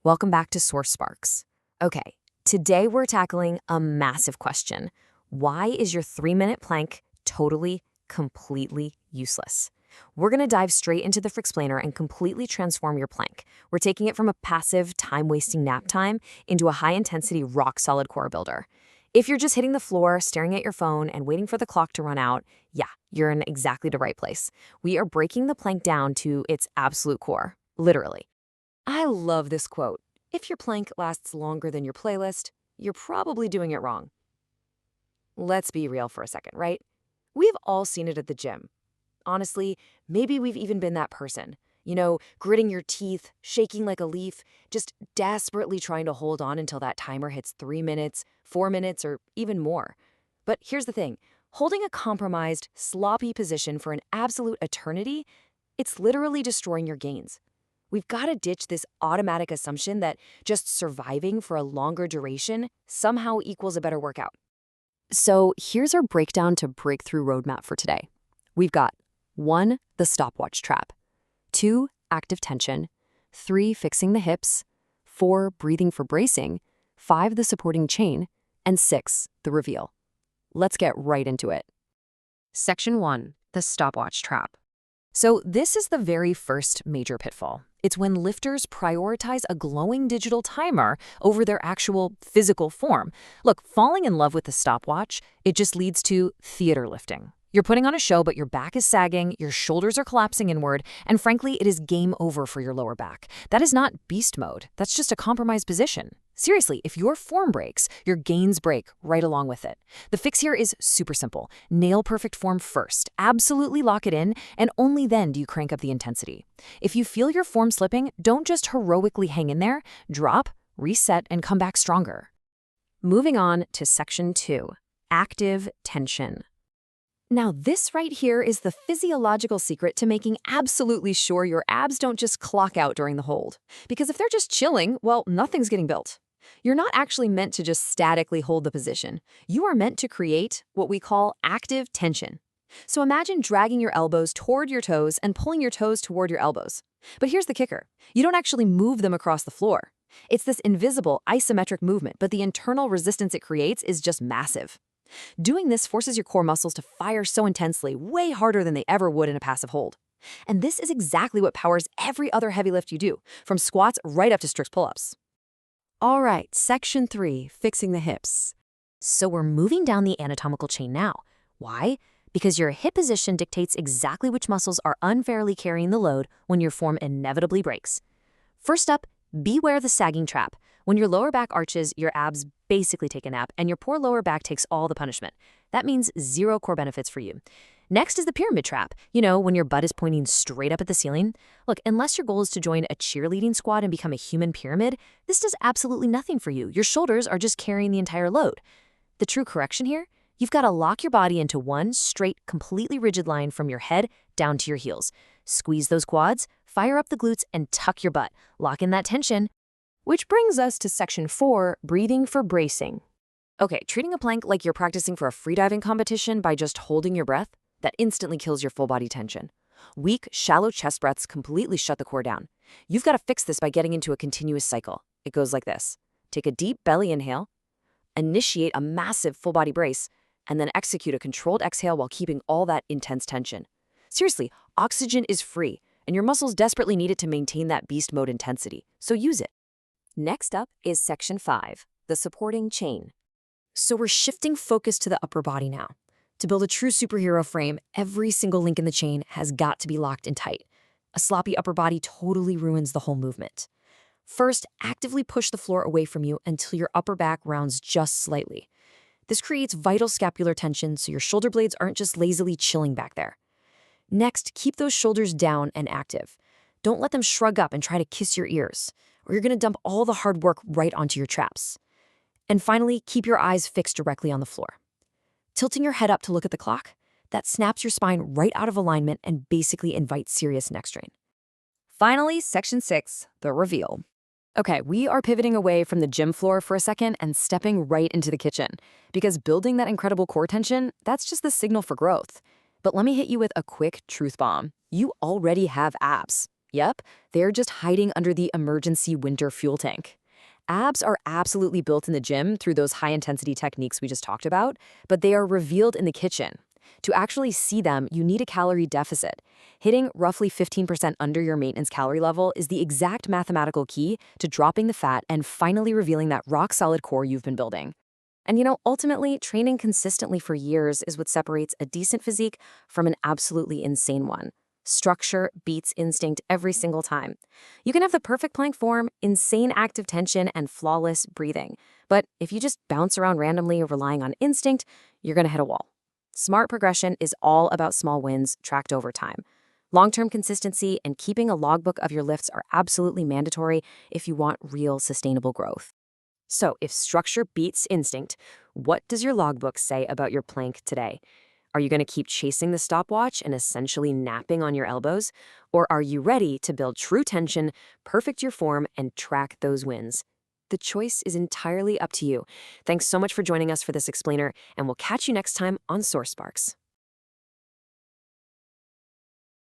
Welcome back to Source Sparkz. Okay, today we're tackling a massive question. Why is your 3-minute plank totally, completely useless? We're going to dive straight into the Fricksplainer and completely transform your plank. We're taking it from a passive, time-wasting nap time into a high-intensity, rock-solid core builder. If you're just hitting the floor, staring at your phone, and waiting for the clock to run out, yeah, you're in exactly the right place. We are breaking the plank down to its absolute core, literally. I love this quote. If your plank lasts longer than your playlist, you're probably doing it wrong. Let's be real for a second, right? We've all seen it at the gym. Honestly, maybe we've even been that person. Gritting your teeth, shaking like a leaf, just desperately trying to hold on until that timer hits 3 minutes, 4 minutes, or even more. But here's the thing. Holding a compromised, sloppy position for an absolute eternity, it's literally destroying your gains. We've got to ditch this automatic assumption that just surviving for a longer duration somehow equals a better workout. So here's our breakdown to breakthrough roadmap for today. We've got 1. The stopwatch trap. 2. Active tension. 3. Fixing the hips. 4. Breathing for bracing. 5. The supporting chain. And 6. The reveal. Let's get right into it. Section 1. The stopwatch trap. So this is the very first major pitfall. It's when lifters prioritize a glowing digital timer over their actual physical form. Look, falling in love with the stopwatch, it just leads to theater lifting. You're putting on a show, but your back is sagging, your shoulders are collapsing inward, and frankly, it is game over for your lower back. That is not beast mode. That's just a compromised position. Seriously, if your form breaks, your gains break right along with it. The fix here is super simple. Nail perfect form first. Absolutely lock it in, and only then do you crank up the intensity. If you feel your form slipping, don't just heroically hang in there. Drop, reset, and come back stronger. Moving on to Section 2. Active tension. Now, this right here is the physiological secret to making absolutely sure your abs don't just clock out during the hold. Because if they're just chilling, well, nothing's getting built. You're not actually meant to just statically hold the position. You are meant to create what we call active tension. So imagine dragging your elbows toward your toes and pulling your toes toward your elbows. But here's the kicker. You don't actually move them across the floor. It's this invisible, isometric movement, but the internal resistance it creates is just massive. Doing this forces your core muscles to fire so intensely, way harder than they ever would in a passive hold. And this is exactly what powers every other heavy lift you do, from squats right up to strict pull-ups. All right, Section 3, fixing the hips. So we're moving down the anatomical chain now. Why? Because your hip position dictates exactly which muscles are unfairly carrying the load when your form inevitably breaks. First up, beware the sagging trap. When your lower back arches, your abs basically take a nap, and your poor lower back takes all the punishment. That means zero core benefits for you. Next is the pyramid trap. When your butt is pointing straight up at the ceiling. Look, unless your goal is to join a cheerleading squad and become a human pyramid, this does absolutely nothing for you. Your shoulders are just carrying the entire load. The true correction here? You've got to lock your body into one straight, completely rigid line from your head down to your heels. Squeeze those quads, fire up the glutes, and tuck your butt. Lock in that tension. Which brings us to Section 4, breathing for bracing. Okay, treating a plank like you're practicing for a freediving competition by just holding your breath, that instantly kills your full body tension. Weak, shallow chest breaths completely shut the core down. You've got to fix this by getting into a continuous cycle. It goes like this. Take a deep belly inhale, initiate a massive full body brace, and then execute a controlled exhale while keeping all that intense tension. Seriously, oxygen is free, and your muscles desperately need it to maintain that beast mode intensity, so use it. Next up is Section 5, the supporting chain. So we're shifting focus to the upper body now. To build a true superhero frame, every single link in the chain has got to be locked in tight. A sloppy upper body totally ruins the whole movement. First, actively push the floor away from you until your upper back rounds just slightly. This creates vital scapular tension so your shoulder blades aren't just lazily chilling back there. Next, keep those shoulders down and active. Don't let them shrug up and try to kiss your ears, or you're going to dump all the hard work right onto your traps. And finally, keep your eyes fixed directly on the floor. Tilting your head up to look at the clock, that snaps your spine right out of alignment and basically invites serious neck strain. Finally, Section 6, the reveal. Okay, we are pivoting away from the gym floor for a second and stepping right into the kitchen, because building that incredible core tension, that's just the signal for growth. But let me hit you with a quick truth bomb. You already have abs. Yep, they're just hiding under the emergency winter fuel tank. Abs are absolutely built in the gym through those high-intensity techniques we just talked about, but they are revealed in the kitchen. To actually see them, you need a calorie deficit. Hitting roughly 15% under your maintenance calorie level is the exact mathematical key to dropping the fat and finally revealing that rock-solid core you've been building. And ultimately, training consistently for years is what separates a decent physique from an absolutely insane one. Structure beats instinct every single time. You can have the perfect plank form, insane active tension, and flawless breathing. But if you just bounce around randomly or relying on instinct, you're going to hit a wall. Smart progression is all about small wins tracked over time. Long-term consistency and keeping a logbook of your lifts are absolutely mandatory if you want real sustainable growth. So, if structure beats instinct, what does your logbook say about your plank today? Are you going to keep chasing the stopwatch and essentially napping on your elbows? Or are you ready to build true tension, perfect your form, and track those wins? The choice is entirely up to you. Thanks so much for joining us for this explainer, and we'll catch you next time on Source Sparkz.